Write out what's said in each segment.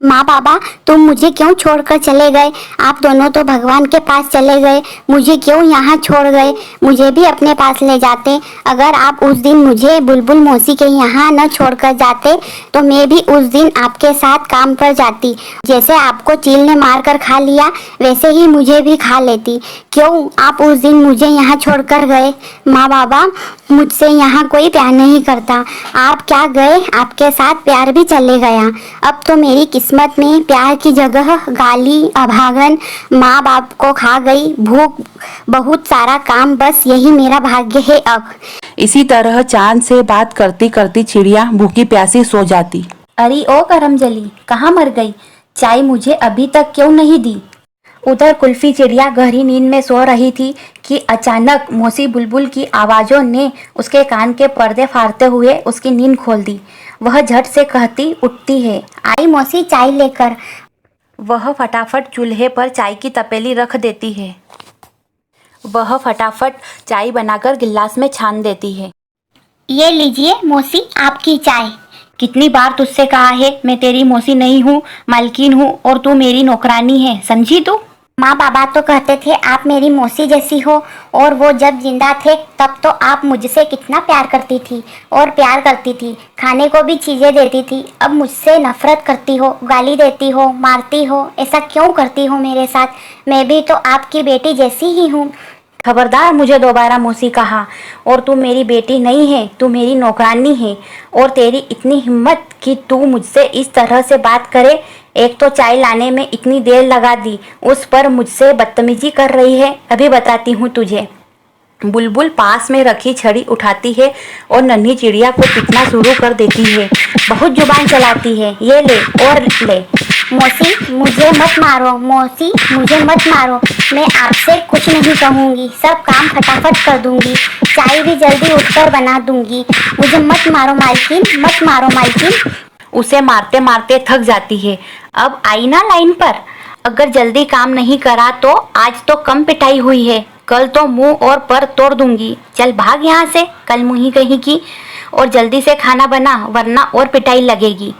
माँ बाबा, तुम मुझे क्यों छोड़कर चले गए? आप दोनों तो भगवान के पास चले गए, मुझे क्यों यहाँ छोड़ गए? मुझे भी अपने पास ले जाते। अगर आप उस दिन मुझे बुलबुल मौसी के यहाँ न छोड़कर जाते तो मैं भी उस दिन आपके साथ काम पर जाती। जैसे आपको चील ने मार कर खा लिया वैसे ही मुझे भी खा लेती। क्यों आप उस दिन मुझे यहाँ छोड़कर गए? माँ बाबा, मुझसे यहाँ कोई प्यार नहीं करता। आप क्या गए, आपके साथ प्यार भी चले गया। अब तो मेरी किस्मत में प्यार की जगह गाली, अभागन, माँ बाप को खा गई भूख, बहुत सारा काम, बस यही मेरा भाग्य है अब। इसी तरह चांद से बात करती करती चिड़िया भूखी प्यासी सो जाती। अरे ओ करमजली, कहाँ मर गई? चाय मुझे अभी तक क्यों नहीं दी? उधर कुल्फी चिड़िया गहरी नींद में सो रही थी कि अचानक मौसी बुलबुल की आवाज़ों ने उसके कान के पर्दे फाड़ते हुए उसकी नींद खोल दी। वह झट से कहती उठती है, आई मौसी चाय लेकर। वह फटाफट चूल्हे पर चाय की तपेली रख देती है। वह फटाफट चाय बनाकर गिलास में छान देती है। ये लीजिए मौसी, आपकी चाय। कितनी बार तुझसे कहा है, मैं तेरी मौसी नहीं हूँ, मालकिन हूँ और तू मेरी नौकरानी है, समझी तू? माँ बाबा तो कहते थे आप मेरी मौसी जैसी हो, और वो जब जिंदा थे तब तो आप मुझसे कितना प्यार करती थी और प्यार करती थी, खाने को भी चीज़ें देती थी। अब मुझसे नफरत करती हो, गाली देती हो, मारती हो, ऐसा क्यों करती हो मेरे साथ? मैं भी तो आपकी बेटी जैसी ही हूँ। खबरदार मुझे दोबारा मौसी कहा, और तू मेरी बेटी नहीं है, तू मेरी नौकरानी है। और तेरी इतनी हिम्मत कि तू मुझसे इस तरह से बात करे। एक तो चाय लाने में इतनी देर लगा दी, उस पर मुझसे बदतमीजी कर रही है। अभी बताती हूँ तुझे। बुलबुल पास में रखी छड़ी उठाती है और नन्ही चिड़िया को पीटना शुरू कर देती है। बहुत जुबान चलाती है, ये ले और ले। मौसी मुझे मत मारो, मौसी मुझे मत मारो, मैं आपसे कुछ नहीं कहूँगी, सब काम फटाफट कर दूँगी, चाय भी जल्दी उठकर बना दूँगी। मुझे मत मारो मालकिन, मत मारो मालकिन। उसे मारते मारते थक जाती है। अब आई ना लाइन पर। अगर जल्दी काम नहीं करा तो आज तो कम पिटाई हुई है, कल तो मुंह और पर तोड़ दूंगी। चल भाग यहाँ से, कल मुँही कहीं की, और जल्दी से खाना बना वरना और पिटाई लगेगी।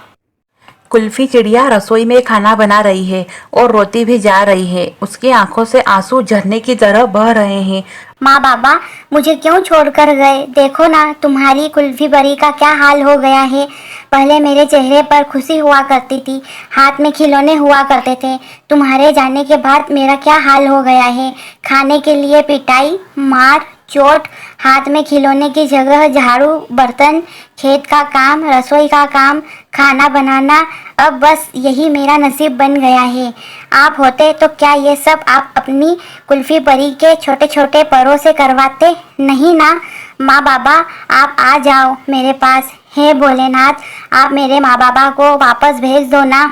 कुल्फी चिड़िया रसोई में खाना बना रही है और रोती भी जा रही है। उसकी आंखों से आंसू झरने की तरह बह रहे हैं। माँ बाबा, मुझे क्यों छोड़कर गए? देखो ना तुम्हारी कुल्फी बरी का क्या हाल हो गया है। पहले मेरे चेहरे पर खुशी हुआ करती थी, हाथ में खिलौने हुआ करते थे, तुम्हारे जाने के बाद मेरा क्या हाल हो गया है। खाने के लिए पिटाई, मार, चोट, हाथ में खिलौने की जगह झाड़ू, बर्तन, खेत का काम, रसोई का काम, खाना बनाना, अब बस यही मेरा नसीब बन गया है। आप होते तो क्या ये सब आप अपनी कुल्फी परी के छोटे छोटे पैरों से करवाते? नहीं ना। माँ बाबा, आप आ जाओ मेरे पास। हे भोलेनाथ, आप मेरे माँ बाबा को वापस भेज दो ना।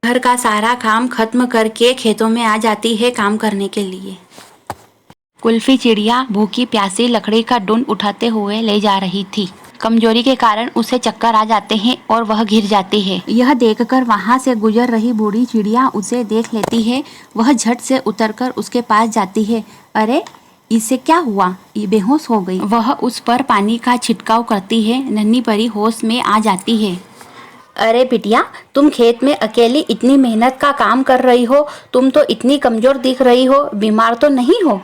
घर का सारा काम खत्म करके खेतों में आ जाती है काम करने के लिए। कुल्फी चिड़िया भूखी प्यासी लकड़ी का डंड उठाते हुए ले जा रही थी। कमजोरी के कारण उसे चक्कर आ जाते हैं और वह गिर जाती है। यह देखकर वहां से गुजर रही बूढ़ी चिड़िया उसे देख लेती है। वह झट से उतरकर उसके पास जाती है। अरे, इसे क्या हुआ? ये बेहोश हो गई। वह उस पर पानी का छिड़काव करती है। नन्ही परी होश में आ जाती है। अरे बिटिया, तुम खेत में अकेली इतनी मेहनत का काम कर रही हो, तुम तो इतनी कमजोर दिख रही हो, बीमार तो नहीं हो?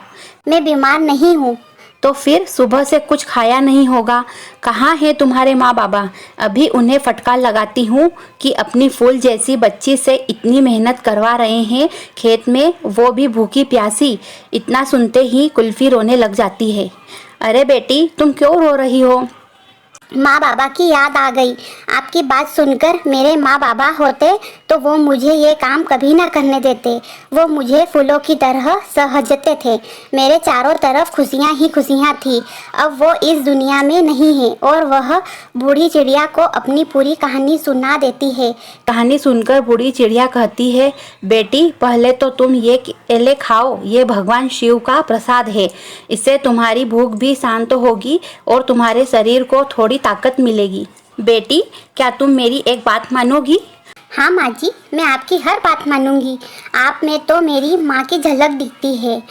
मैं बीमार नहीं हूँ। तो फिर सुबह से कुछ खाया नहीं होगा। कहाँ है तुम्हारे माँ बाबा? अभी उन्हें फटकार लगाती हूँ कि अपनी फूल जैसी बच्ची से इतनी मेहनत करवा रहे हैं खेत में, वो भी भूखी प्यासी। इतना सुनते ही कुल्फी रोने लग जाती है। अरे बेटी, तुम क्यों रो रही हो? माँ बाबा की याद आ गई। आपकी बात सुनकर मेरे माँ बाबा होते तो वो मुझे ये काम कभी ना करने देते। वो मुझे फूलों की तरह सहेजते थे। मेरे चारों तरफ खुशियाँ ही खुशियाँ थी। अब वो इस दुनिया में नहीं है और वह बूढ़ी चिड़िया को अपनी पूरी कहानी सुना देती है। कहानी सुनकर बूढ़ी चिड़िया कहती है, बेटी पहले तो तुम ये केले खाओ, ये भगवान शिव का प्रसाद है। इससे तुम्हारी भूख भी शांत होगी और तुम्हारे शरीर को थोड़ी ताकत मिलेगी। बेटी, क्या तुम मेरी एक बात मानोगी? हाँ माँ जी, मैं आपकी हर बात मानूंगी। आप में तो मेरी माँ की झलक दिखती है।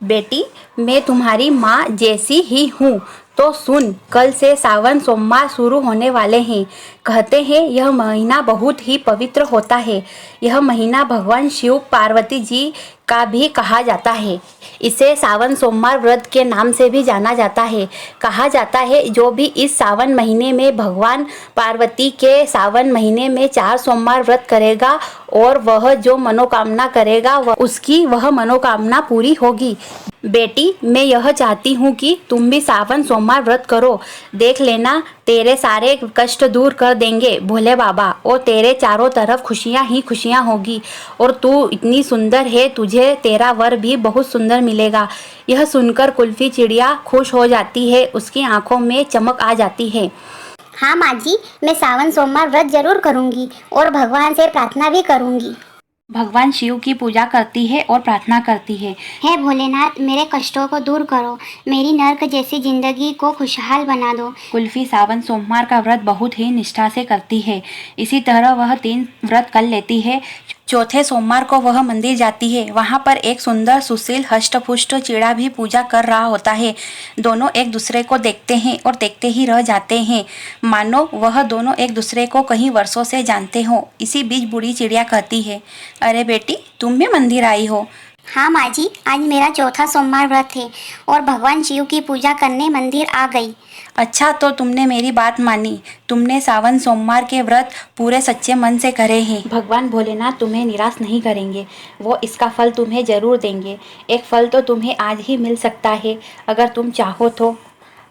बेटी, मैं तुम्हारी माँ जैसी ही हूँ। तो सुन, कल से सावन सोमवार शुरू होने वाले हैं। कहते हैं यह महीना बहुत ही पवित्र होता है। यह महीना भगवान शिव पार्वती जी का भी कहा जाता है। इसे सावन सोमवार व्रत के नाम से भी जाना जाता है। कहा जाता है जो भी इस सावन महीने में भगवान पार्वती के सावन महीने में 4 सोमवार व्रत करेगा और वह जो मनोकामना करेगा उसकी वह मनोकामना पूरी होगी। बेटी, मैं यह चाहती हूँ कि तुम भी सावन सोमवार व्रत करो। देख लेना, तेरे सारे कष्ट दूर कर देंगे भोले बाबा और तेरे चारों तरफ खुशियाँ ही खुशियाँ होगी। और तू इतनी सुंदर है, तुझे तेरा वर भी बहुत सुंदर मिलेगा। यह सुनकर कुल्फी चिड़िया खुश हो जाती है, उसकी आंखों में चमक आ जाती है। हाँ माँ जी, मैं सावन सोमवार व्रत जरूर करूँगी और भगवान से प्रार्थना भी करूँगी। भगवान शिव की पूजा करती है और प्रार्थना करती है। हे भोलेनाथ, मेरे कष्टों को दूर करो, मेरी नर्क जैसी जिंदगी को खुशहाल बना दो। कुल्फी सावन सोमवार का व्रत बहुत ही निष्ठा से करती है। इसी तरह वह 3 व्रत कर लेती है। चौथे सोमवार को वह मंदिर जाती है। वहाँ पर एक सुंदर सुशील हष्टपुष्ट चिड़ा भी पूजा कर रहा होता है। दोनों एक दूसरे को देखते हैं और देखते ही रह जाते हैं, मानो वह दोनों एक दूसरे को कहीं वर्षों से जानते हो। इसी बीच बूढ़ी चिड़िया कहती है, अरे बेटी, तुम भी मंदिर आई हो? हाँ माँ जी, आज मेरा चौथा सोमवार व्रत है और भगवान शिव की पूजा करने मंदिर आ गई। अच्छा, तो तुमने मेरी बात मानी। तुमने सावन सोमवार के व्रत पूरे सच्चे मन से करे हैं। भगवान भोलेनाथ तुम्हें निराश नहीं करेंगे, वो इसका फल तुम्हें जरूर देंगे। एक फल तो तुम्हें आज ही मिल सकता है अगर तुम चाहो तो।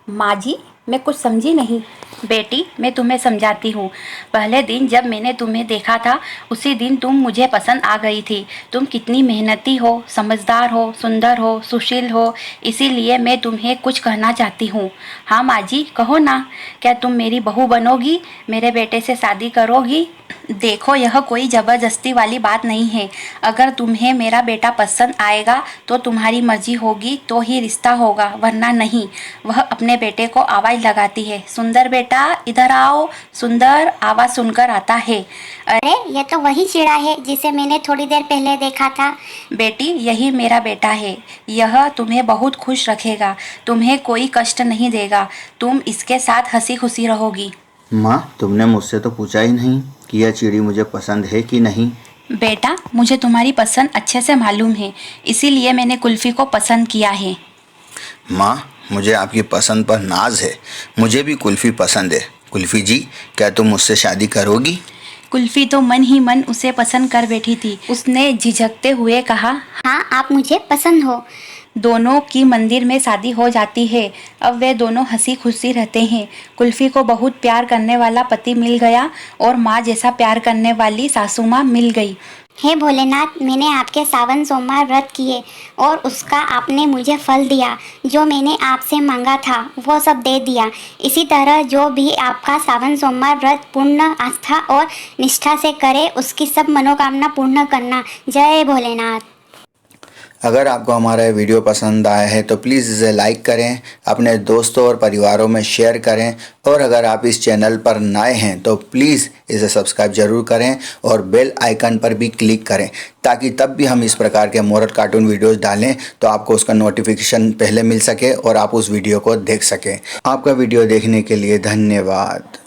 माँ जी, मैं कुछ समझी नहीं। बेटी, मैं तुम्हें समझाती हूँ। पहले दिन जब मैंने तुम्हें देखा था, उसी दिन तुम मुझे पसंद आ गई थी। तुम कितनी मेहनती हो, समझदार हो, सुंदर हो, सुशील हो, इसीलिए मैं तुम्हें कुछ कहना चाहती हूँ। हाँ माँ जी, कहो ना, क्या तुम मेरी बहू बनोगी, मेरे बेटे से शादी करोगी? देखो, यह कोई ज़बरदस्ती वाली बात नहीं है। अगर तुम्हें मेरा बेटा पसंद आएगा तो तुम्हारी मर्जी होगी तो ही रिश्ता होगा, वरना नहीं। वह अपने बेटे को आवाज़ लगाती है, सुंदर बेटा इधर आओ। सुंदर आवाज़ सुनकर आता है, अरे ये तो वही चिड़ा है जिसे मैंने थोड़ी देर पहले देखा था। बेटी, यही मेरा बेटा है। यह तुम्हें बहुत खुश रखेगा, तुम्हें कोई कष्ट नहीं देगा। तुम इसके साथ हंसी खुशी रहोगी। माँ, तुमने मुझसे तो पूछा ही नहीं कि यह चिड़ी मुझे पसंद है कि नहीं। बेटा, मुझे तुम्हारी पसंद अच्छे से मालूम है, इसीलिए मैंने कुल्फी को पसंद किया है। माँ, मुझे आपकी पसंद पर नाज है। मुझे भी कुल्फ़ी पसंद है। कुल्फ़ी जी, क्या तुम मुझसे शादी करोगी? कुल्फी तो मन ही मन उसे पसंद कर बैठी थी। उसने झिझकते हुए कहा, हाँ, आप मुझे पसंद हो। दोनों की मंदिर में शादी हो जाती है। अब वे दोनों हंसी खुशी रहते हैं। कुल्फी को बहुत प्यार करने वाला पति मिल गया और माँ जैसा प्यार करने वाली सासू माँ मिल गई। हे भोलेनाथ, मैंने आपके सावन सोमवार व्रत किए और उसका आपने मुझे फल दिया। जो मैंने आपसे मांगा था वो सब दे दिया। इसी तरह जो भी आपका सावन सोमवार व्रत पूर्ण आस्था और निष्ठा से करे, उसकी सब मनोकामना पूर्ण करना। जय भोलेनाथ। अगर आपको हमारा ये वीडियो पसंद आया है तो प्लीज़ इसे लाइक करें, अपने दोस्तों और परिवारों में शेयर करें और अगर आप इस चैनल पर नए हैं तो प्लीज़ इसे सब्सक्राइब जरूर करें और बेल आइकन पर भी क्लिक करें, ताकि तब भी हम इस प्रकार के मोरल कार्टून वीडियोस डालें तो आपको उसका नोटिफिकेशन पहले मिल सके और आप उस वीडियो को देख सकें। आपका वीडियो देखने के लिए धन्यवाद।